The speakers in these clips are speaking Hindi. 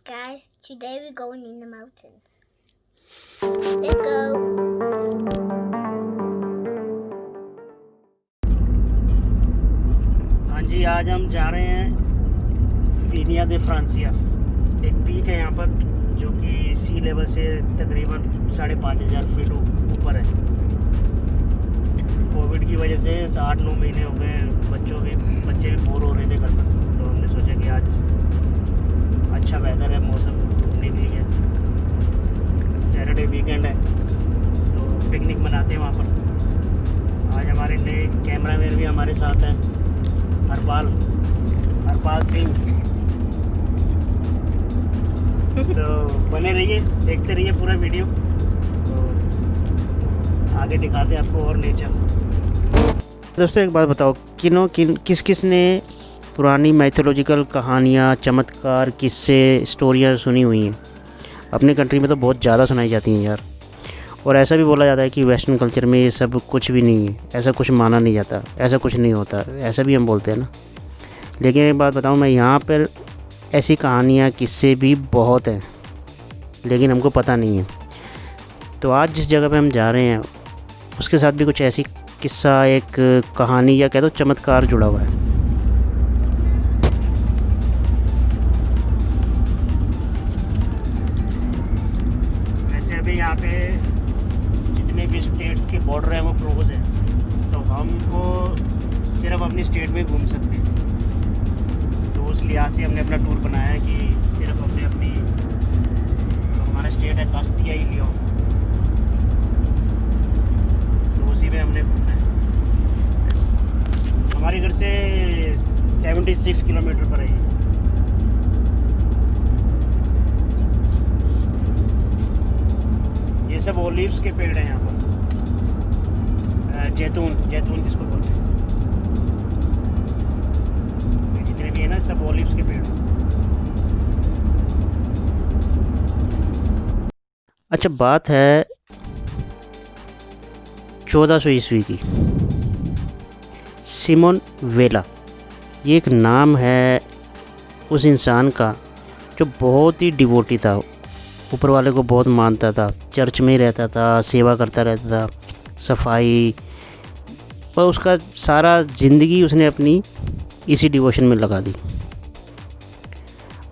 guys, today we're going in the mountains. Let's go. हाँ जी, आज हम जा रहे हैं पीनिया दे फ्रांसिया। एक पीक है यहाँ पर जो कि सी लेवल से तकरीबन 5,500 फीट ऊपर है। कोविड की वजह से 8-9 महीने हो गए, बच्चे भी बोर हो रहे थे घर पर, तो हमने सोचा कि आज अच्छा वेदर है, मौसम घूमने के लिए, सैटरडे वीकेंड है तो पिकनिक मनाते हैं वहाँ पर। आज हमारे नए कैमरामैन भी हमारे साथ हैं, हरपाल सिंह। तो बने रहिए, देखते रहिए पूरा वीडियो, तो आगे दिखाते हैं आपको और नेचर। दोस्तों एक बात बताओ, किस किस ने पुरानी मैथोलॉजिकल कहानियाँ, चमत्कार, किस्से, स्टोरियाँ सुनी हुई हैं? अपने कंट्री में तो बहुत ज़्यादा सुनाई जाती हैं यार। और ऐसा भी बोला जाता है कि वेस्टर्न कल्चर में ये सब कुछ भी नहीं है, ऐसा कुछ माना नहीं जाता, ऐसा कुछ नहीं होता, ऐसा भी हम बोलते हैं ना। लेकिन एक बात बताऊं, मैं यहाँ पर ऐसी कहानियाँ, किस्से भी बहुत हैं, लेकिन हमको पता नहीं है। तो आज जिस जगह पे हम जा रहे हैं उसके साथ भी कुछ ऐसी किस्सा, एक कहानी या कह दो चमत्कार जुड़ा हुआ है। वैसे अभी यहाँ पे जितने भी स्टेट्स के बॉर्डर हैं वो क्लोज हैं, तो हमको सिर्फ अपनी स्टेट में घूम सकते हैं। तो उस लिहाज से हमने अपना टूर बनाया है कि सिर्फ अपनी तो हमारा स्टेट है कास्टिया ही लियो, तो उसी में हमने घूमना है। हमारे घर से 76 किलोमीटर पर है। ये सब ओलिव्स के पेड़ हैं यहाँ पर, जैतून जिसको बोलते हैं, जितने भी है ना सब ओलिव्स के पेड़। अच्छा, बात है 1400 ईस्वी की। सिमोन वेला, ये एक नाम है उस इंसान का जो बहुत ही डिवोटी था, ऊपर वाले को बहुत मानता था, चर्च में ही रहता था, सेवा करता रहता था, सफाई, और उसका सारा ज़िंदगी उसने अपनी इसी डिवोशन में लगा दी।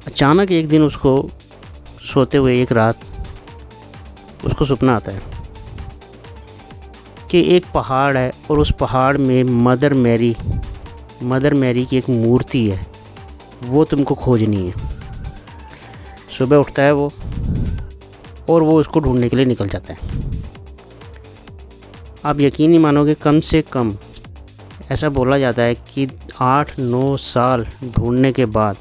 अचानक एक दिन उसको सोते हुए एक रात उसको सपना आता है कि एक पहाड़ है और उस पहाड़ में मदर मैरी की एक मूर्ति है, वो तुमको खोजनी है। सुबह उठता है वो और वो उसको ढूंढने के लिए निकल जाता है। आप यकीन नहीं मानोगे, कम से कम ऐसा बोला जाता है कि 8-9 साल ढूंढने के बाद,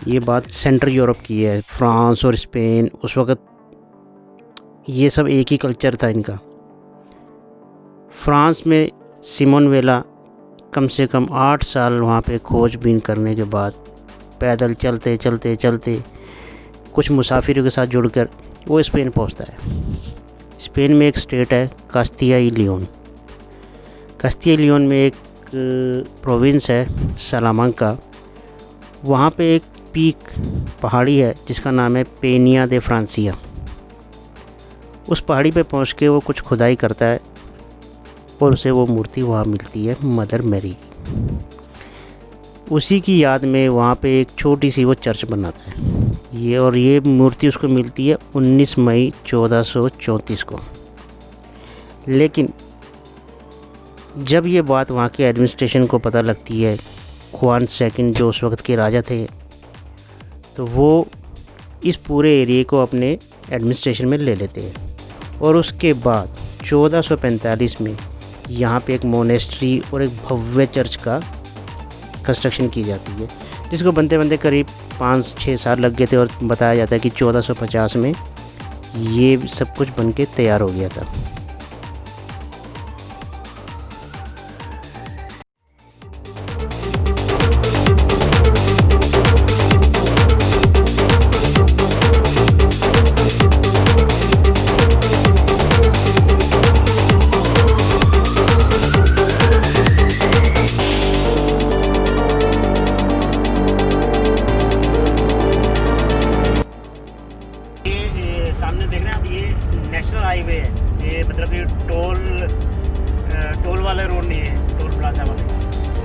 ये बात सेंट्रल यूरोप की है, फ्रांस और स्पेन, उस वक़्त ये सब एक ही कल्चर था इनका। फ्रांस में सिमोन वेला कम से कम 8 साल वहाँ पे खोजबीन करने के बाद पैदल चलते कुछ मुसाफिरों के साथ जुड़कर वो स्पेन पहुँचता है। स्पेन में एक स्टेट है कास्टिया y लियोन। कास्टिया y लियोन में एक प्रोविंस है सलामांका। वहाँ पे एक पीक पहाड़ी है जिसका नाम है पेनिया दे फ्रांसिया। उस पहाड़ी पे पहुँच के वो कुछ खुदाई करता है और उसे वो मूर्ति वहाँ मिलती है, मदर मैरी की। उसी की याद में वहाँ पे एक छोटी सी वो चर्च बनाता है। ये मूर्ति उसको मिलती है 19 मई 1434 को। लेकिन जब ये बात वहाँ के एडमिनिस्ट्रेशन को पता लगती है, खुआन सेकंड जो उस वक्त के राजा थे, तो वो इस पूरे एरिया को अपने एडमिनिस्ट्रेशन में ले लेते हैं। और उसके बाद 1445 में यहाँ पे एक मोनेस्ट्री और एक भव्य चर्च का कंस्ट्रक्शन की जाती है, जिसको बनते बनते करीब 5-6 साल लग गए थे। और बताया जाता है कि 1450 में ये सब कुछ बन के तैयार हो गया था। नेशनल हाईवे है ये, मतलब ये टोल वाले रोड नहीं है, टोल प्लाजा वाले।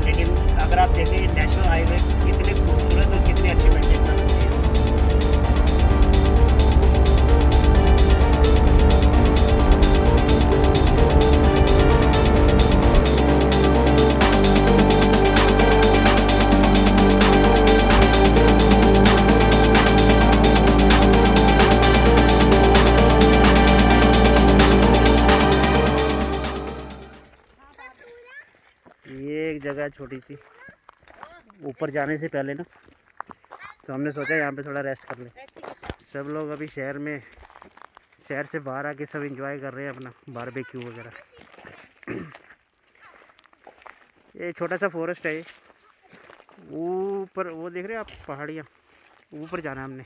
लेकिन अगर आप देखें नेशनल हाईवे कितने खूबसूरत और कितने अच्छे मेंटेन करते हैं। ये एक जगह छोटी सी ऊपर जाने से पहले ना, तो हमने सोचा यहाँ पे थोड़ा रेस्ट कर लें। सब लोग अभी शहर से बाहर आके सब एंजॉय कर रहे हैं अपना बारबेक्यू वगैरह। ये छोटा सा फॉरेस्ट है, ये ऊपर वो देख रहे हैं आप पहाड़ियाँ, ऊपर जाना है हमने।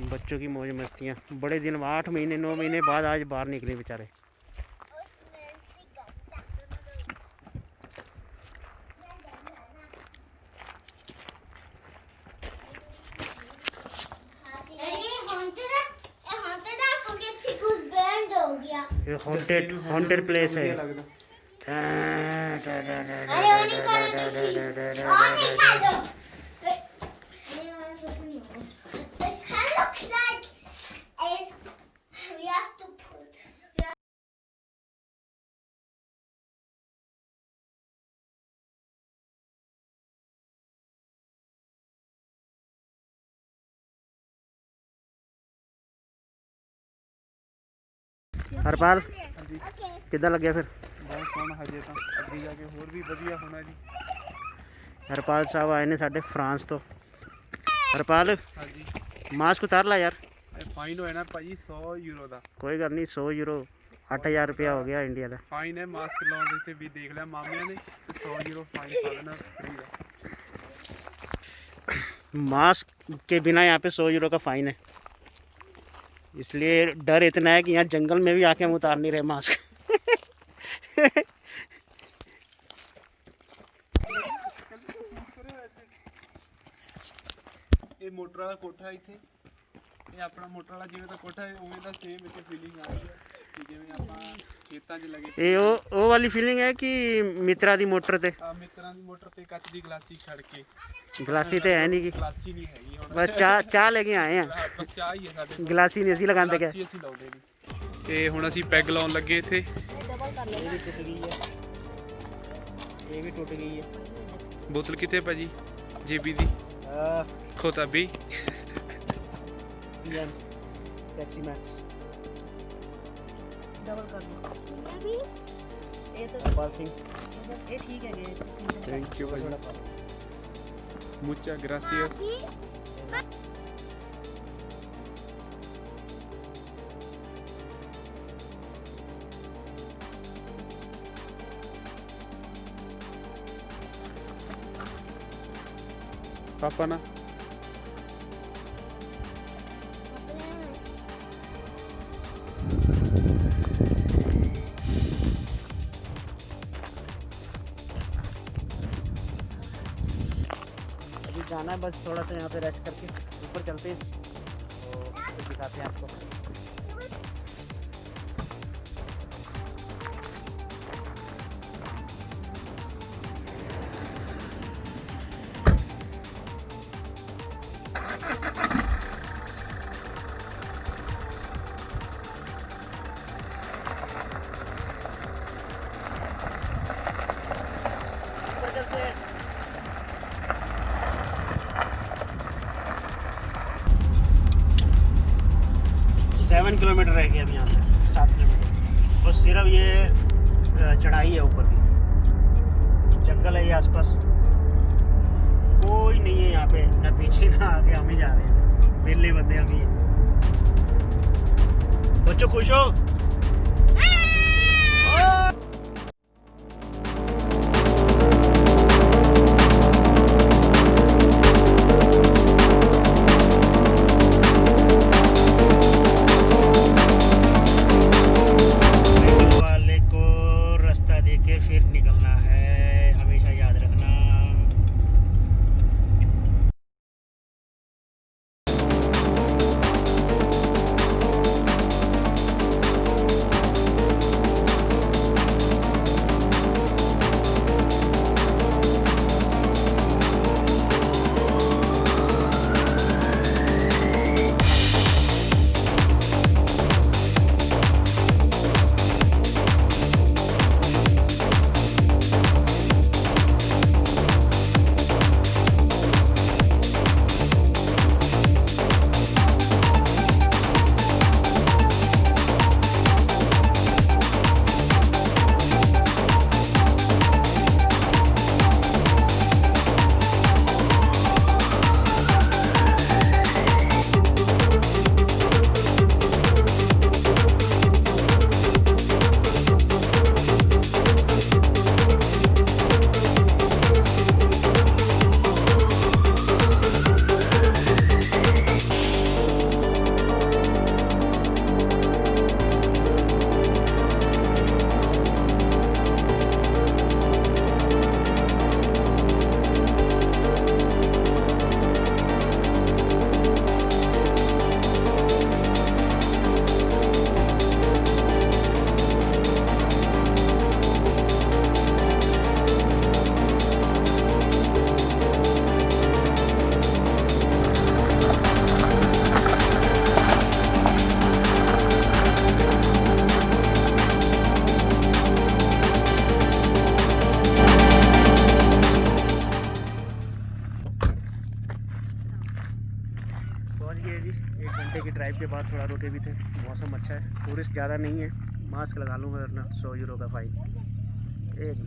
बच्चों की मौज मस्तियाँ, बड़े दिन 8 महीने 9 महीने बाद आज बाहर निकले बेचारे। ये हॉन्टेड प्लेस है। हरपाल कितना लग गया फिर? बहुत सोहना हजे तो अगे जाके होर भी वधिया होना जी। हरपाल साहब आए ने साढ़े फ्रांस तो। हरपाल हाँ जी, मास्क उतार ला यार। फाइन होया ना भाजी 100 यूरो का। कोई गल नहीं, 100 यूरो 8000 रुपया हो गया इंडिया का। फाइन है मास्क लाने से भी देख लिया मामिया ने, 100 यूरो फाइन पा देना फ्री है। मास्क के बिना यहाँ पे 100 यूरो का फ़ाइन है, इसलिए डर इतना है कि यहाँ जंगल में भी आके हम उतार नहीं रहे मास्क। ये मोटर वाला कोठा इत्थे, ये अपना मोटर वाला जिवें दा कोठा है उवें दा सेम इत्थे फीलिंग आ रही है कि जिवें आपां खेतां 'च लगे। ये वो वाली फीलिंग है कि मित्रा दी मोटर ते मित्रां दी मोटर ते कच दी गलासी छड़ के। गलासी ते है नहीं कि गलासी नहीं हैगी हुण, बस चाह लेके आए हैं। बस चाह ही है साडे कोल, गलासी नहीं असी लगाते क्या। गलासी ਅਸੀਂ ਲਾਉਂਦੇ ਨਹੀਂ। ਤੇ ਹੁਣ ਅਸੀਂ ਪੈਗ ਲਾਉਣ ਲੱਗੇ ਇੱਥੇ। ये भी टूट गई है, ये भी टूट गई है। बोतल कितने भाजी जेबी दी खोता भी टैक्सी मैक्स डबल कर लो ये तो हरपाल सिंह। ये ठीक है ये थैंक यू भाजी, मुचा ग्रासियस। पापा ना अभी जाना है बस थोड़ा सा यहाँ पे रेस्ट करके ऊपर चलते हैं तो दिखाते हैं आपको। ऊपर चलते हैं। 7 किलोमीटर रह गए अब यहाँ से, 7 किलोमीटर। और सिर्फ ये चढ़ाई है ऊपर की, जंगल है ये आसपास, कोई नहीं है यहाँ पे, ना पीछे ना आगे, हम ही जा रहे हैं, वेले बंदे हम ही हैं। बच्चों खुश हो? है जी, 1 घंटे की ड्राइव के बाद थोड़ा रुके भी थे। मौसम अच्छा है, टूरिस्ट ज़्यादा नहीं है। मास्क लगा लूँगा वरना 100 यूरो का फ़ाइन। एक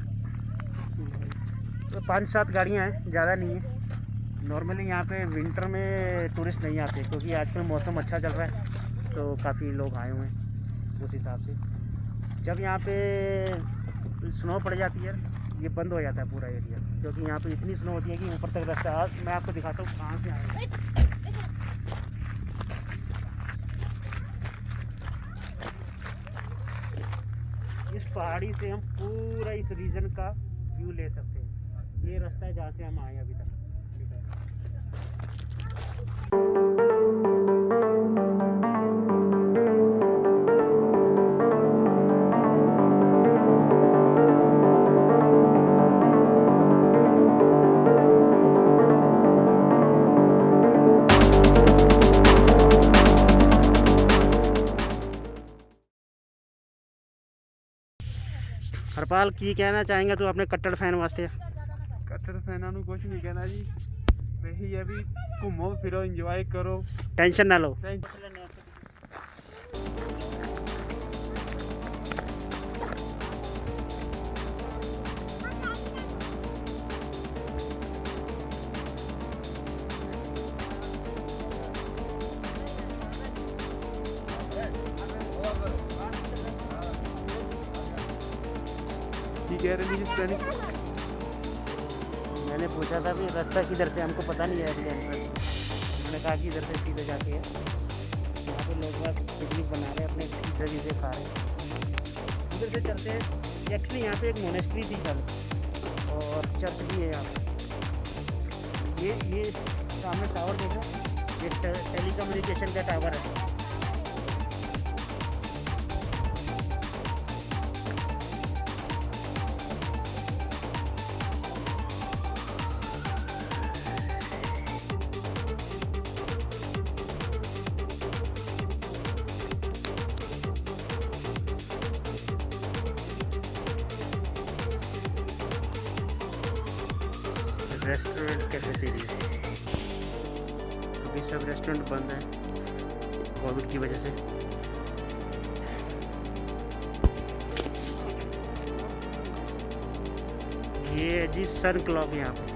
तो 5-7 गाड़ियाँ हैं, ज़्यादा नहीं है। नॉर्मली यहाँ पे विंटर में टूरिस्ट नहीं आते क्योंकि आजकल मौसम अच्छा चल रहा है, तो काफ़ी लोग आए हुए हैं उस हिसाब से। जब यहाँ पे स्नो पड़ जाती है, ये बंद हो जाता है पूरा एरिया, क्योंकि यहाँ पे इतनी स्नो होती है कि ऊपर तक रास्ता। आज मैं आपको दिखाता हूँ कहाँ से आया। इस पहाड़ी से हम पूरा इस रीजन का व्यू ले सकते हैं। ये रास्ता है जहाँ से हम आए अभी तक। हरपाल की कहना चाहेंगे तू अपने कट्टर फैन वास्ते? ਕੱਟੜ ਫੈਨਾਂ ਨੂੰ ਕੁਝ ਨਹੀਂ ਕਹਿਣਾ ਜੀ, ਇਹੀ ਹੈ ਵੀ ਘੁੰਮੋ ਫਿਰੋ, ਇੰਜੋਏ ਕਰੋ, टेंशन ना लो। ਕੀ ਕਹਿ ਰਹੇ ਜੀ ਸਟੈਂਡ? मैंने पूछा था भी रास्ता किधर से, हमको पता नहीं है अभी पर। उन्होंने कहा कि इधर से सीधे जाके है। यहाँ पे लोग बाग पिकनिक बना रहे हैं, अपने पिज़्ज़ा वीज़े खा रहे हैं। उधर से चलते हैं। एक्चुअली यहाँ पे एक मोनेस्ट्री थी कल, और चर्च भी है यहाँ पे। ये सामने टावर देख रहे हैं, ये टेलीकम्युनिकेशन का टावर है। रेस्टोरेंट कैफेटेरिया, अभी सब रेस्टोरेंट बंद हैं कोविड की वजह से। ये है जी सन क्लॉक यहाँ पे।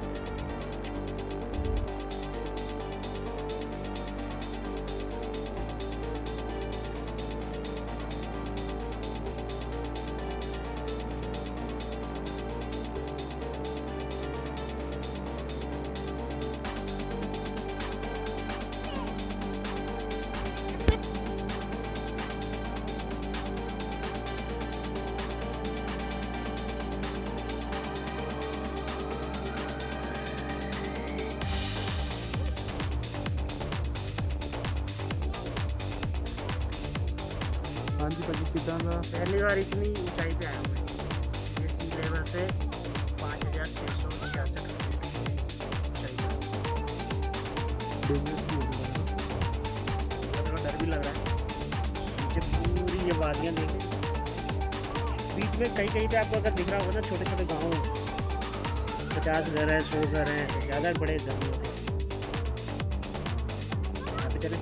ਹਾਂਜੀ ਭਾਜੀ ਕਿੱਦਾਂ ਦਾ? पहली बार इतनी ऊंचाई पे आया हूँ मैं। ये सी लेवल से 5666 ऊंचाई पे। थोड़ा डर भी लग रहा है। नीचे पूरी ये वादियाँ देखें, बीच में कहीं कहीं पे आपको अगर दिख रहा होगा ना, छोटे छोटे गाँव, 50 घर हैं, 100 घर हैं, ज़्यादा बड़े घर नहीं होते। यहाँ पे चले।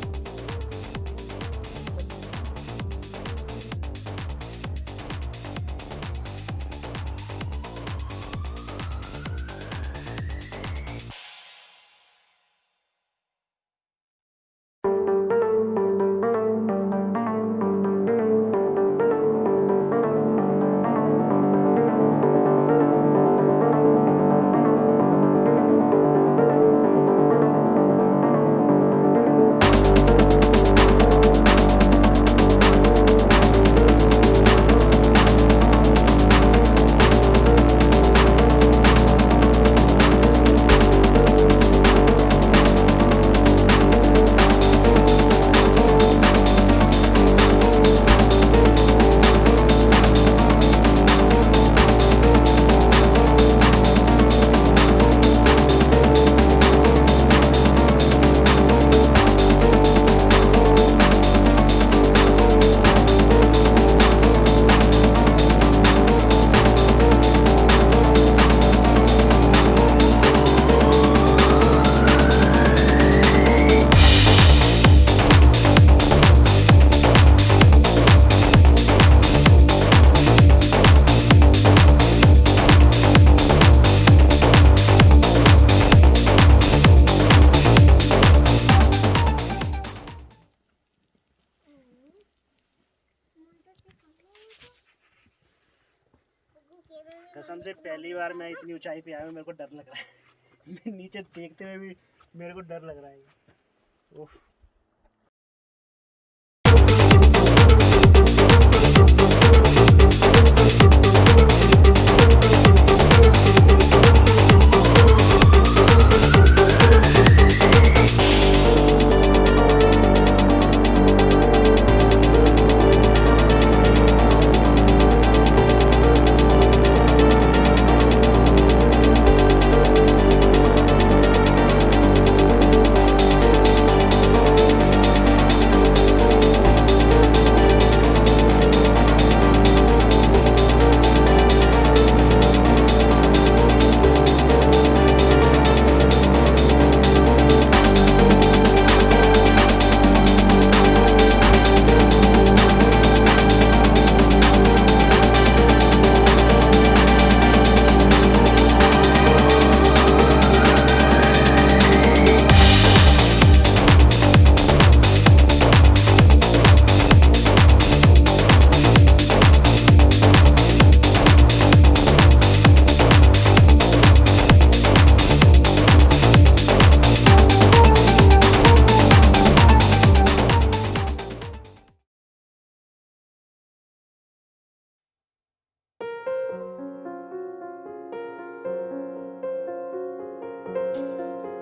कसम से पहली बार मैं इतनी ऊंचाई पे आया हूँ, मेरे को डर लग रहा है। नीचे देखते हुए भी मेरे को डर लग रहा है। उफ।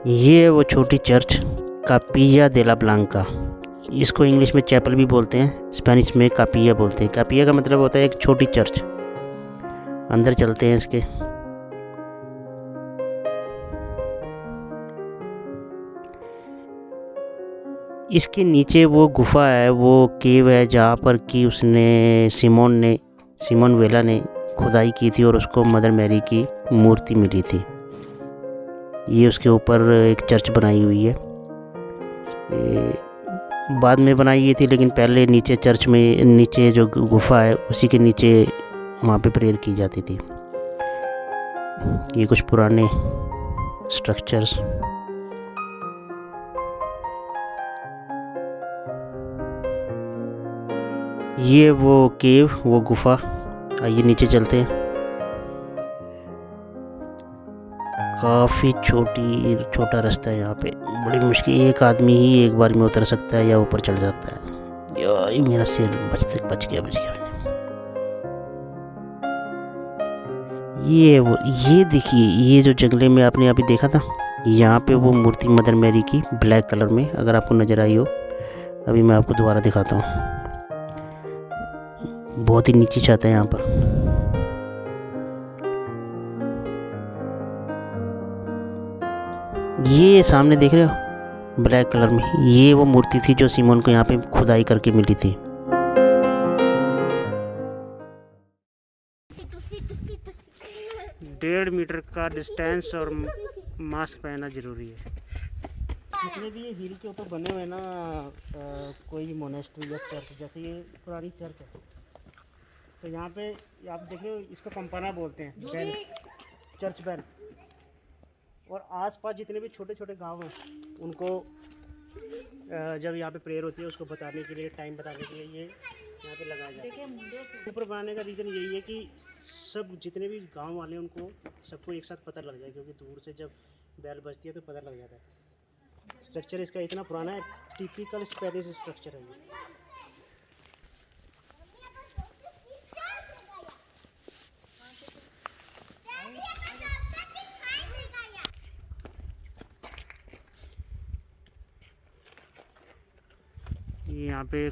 ये है वो छोटी चर्च कापिया दे ला ब्लांका। इसको इंग्लिश में चैपल भी बोलते हैं, स्पेनिश में कापिया बोलते हैं। कापिया का मतलब होता है एक छोटी चर्च। अंदर चलते हैं इसके। इसके नीचे वो गुफा है, वो केव है जहाँ पर कि सिमोन वेला ने खुदाई की थी और उसको मदर मैरी की मूर्ति मिली थी। ये उसके ऊपर एक चर्च बनाई हुई है। ये बाद में बनाई गई थी, लेकिन पहले नीचे चर्च में नीचे जो गुफा है उसी के नीचे वहाँ पे प्रेयर की जाती थी। ये कुछ पुराने स्ट्रक्चर्स। ये वो केव, वो गुफा। आइए नीचे चलते हैं। काफ़ी छोटा रास्ता है यहाँ पे। बड़ी मुश्किल, एक आदमी ही एक बार में उतर सकता है या ऊपर चढ़ सकता है। यार मेरा सिर बच गया। ये देखिए, ये जो जंगले में आपने अभी देखा था, यहाँ पे वो मूर्ति मदर मैरी की ब्लैक कलर में, अगर आपको नज़र आई हो। अभी मैं आपको दोबारा दिखाता हूँ। बहुत ही नीची छत है यहाँ पर। ये सामने देख रहे हो ब्लैक कलर में, ये वो मूर्ति थी जो सिमोन को यहाँ पे खुदाई करके मिली थी। 1.5 मीटर का डिस्टेंस और मास्क पहनना जरूरी है। जितने भी ये हिल के ऊपर बने हुए ना कोई भी मोनेस्ट्री या चर्च, जैसे ये पुरानी चर्च है, तो यहाँ पे आप देख रहे हो, इसको कंपाना बोलते हैं, बेल, चर्च बेल। और आसपास जितने भी छोटे छोटे गांव हैं, उनको जब यहाँ पे प्रेयर होती है उसको बताने के लिए, टाइम बताने के लिए ये यहाँ पे लगाया जाता है। ऊपर बनाने का रीज़न यही है कि सब जितने भी गांव वाले हैं उनको सबको एक साथ पता लग जाए, क्योंकि दूर से जब बेल बजती है तो पता लग जाता है। स्ट्रक्चर इसका इतना पुराना है, टिपिकल स्पेनिश स्ट्रक्चर है ये। यहाँ पे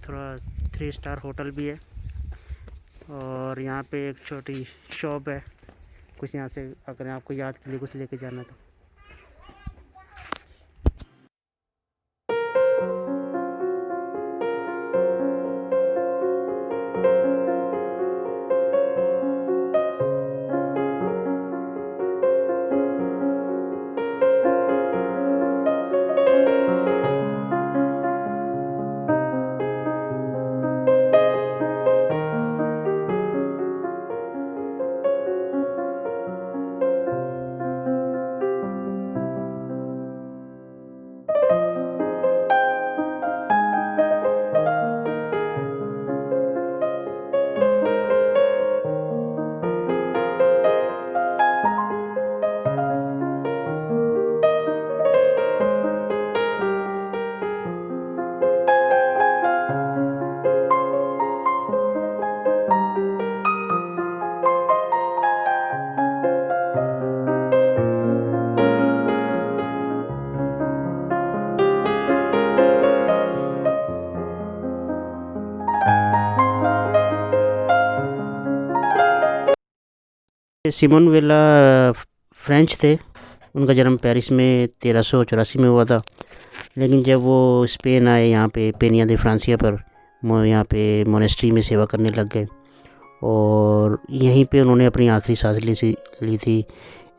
थोड़ा 3 स्टार होटल भी है और यहाँ पे एक छोटी शॉप है, कुछ यहाँ से अगर आपको याद के लिए कुछ लेके जाना तो। सिमोन वेला फ्रेंच थे। उनका जन्म पेरिस में 1384 में हुआ था, लेकिन जब वो स्पेन आए यहाँ पे पेनिया दे फ्रांसिया पर यहाँ पे मोनेस्ट्री में सेवा करने लग गए और यहीं पे उन्होंने अपनी आखिरी सांस ली थी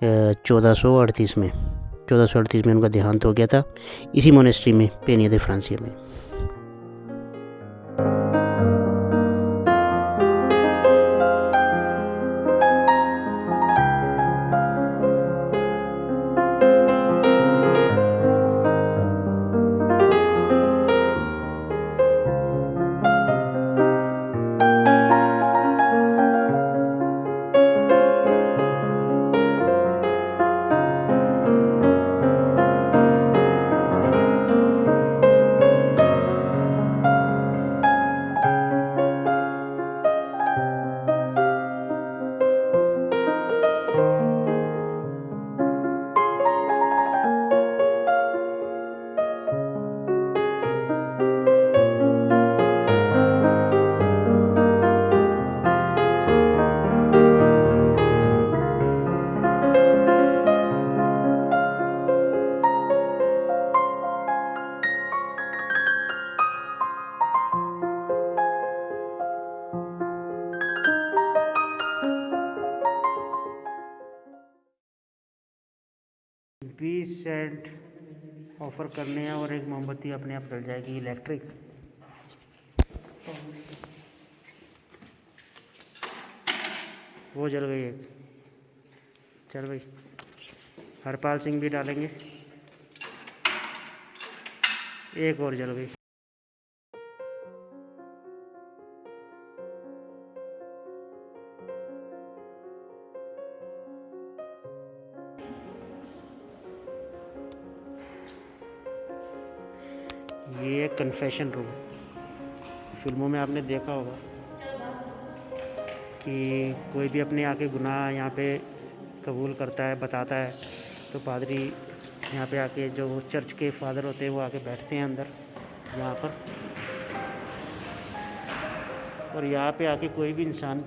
1438 में। 1438 में उनका देहांत हो गया था इसी मोनेस्ट्री में पेनिया दे फ्रांसिया में। सेंट ऑफर करने हैं और एक मोमबत्ती अपने आप जल जाएगी इलेक्ट्रिक। वो जल गई एक, चल भाई। हरपाल सिंह भी डालेंगे, एक और जल गई। ये कन्फेशन रूम, फिल्मों में आपने देखा होगा कि कोई भी अपने आके गुनाह यहाँ पे कबूल करता है, बताता है, तो पादरी यहाँ पे आके, जो चर्च के फादर होते हैं, वो आके बैठते हैं अंदर यहाँ पर, और यहाँ पे आके कोई भी इंसान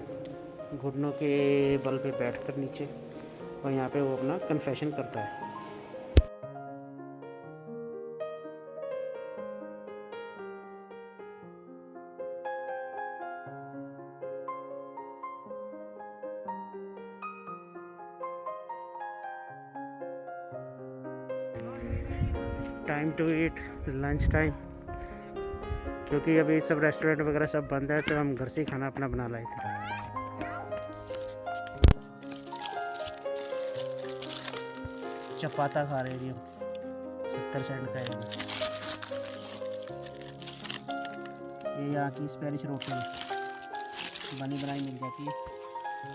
घुटनों के बल पे बैठकर नीचे, और यहाँ पे वो अपना कन्फेशन करता है। Time to eat, lunch time, क्योंकि अभी सब रेस्टोरेंट वगैरह सब बंद है, तो हम घर से ही खाना अपना बना लाए थे। चपाता खा रहे हैं 70 सेंट का है। ये यहाँ की स्पेनिश रोटी बनी बनाई मिल जाती है,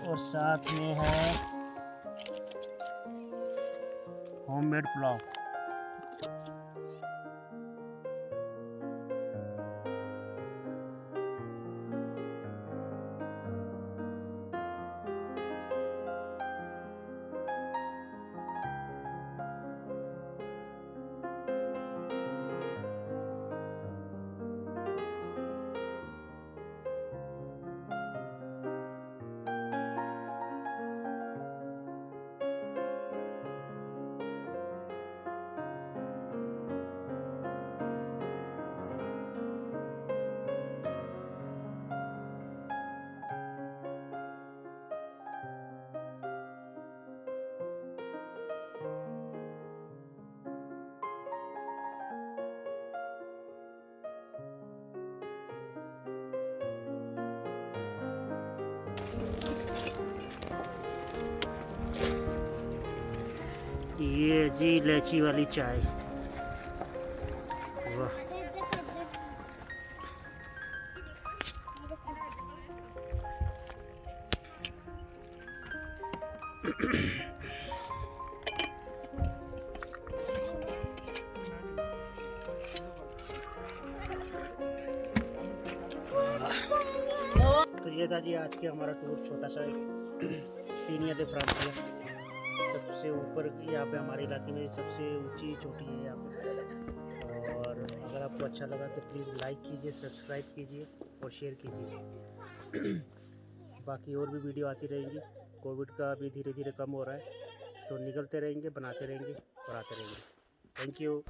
और साथ में है होममेड पुलाव। ये जी इलायची वाली चाय, वाह। तो ये था जी आज के हमारा टूर, छोटा सा पेनिया दे फ्रांसिया। सबसे ऊपर यहाँ पे हमारे इलाके में सबसे ऊंची चोटी है यहाँ पे। और अगर आपको अच्छा लगा तो प्लीज़ लाइक कीजिए, सब्सक्राइब कीजिए और शेयर कीजिए। बाकी और भी वीडियो आती रहेंगी। कोविड का भी धीरे धीरे कम हो रहा है, तो निकलते रहेंगे, बनाते रहेंगे और आते रहेंगे। Thank you.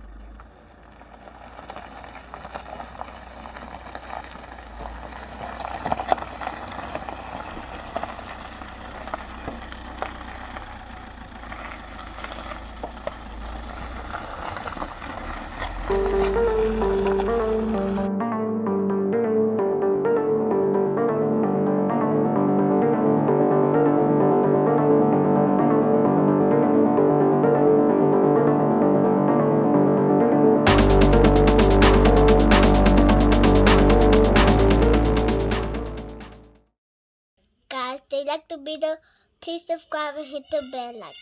Guys, they like the video. Please subscribe and hit the bell like.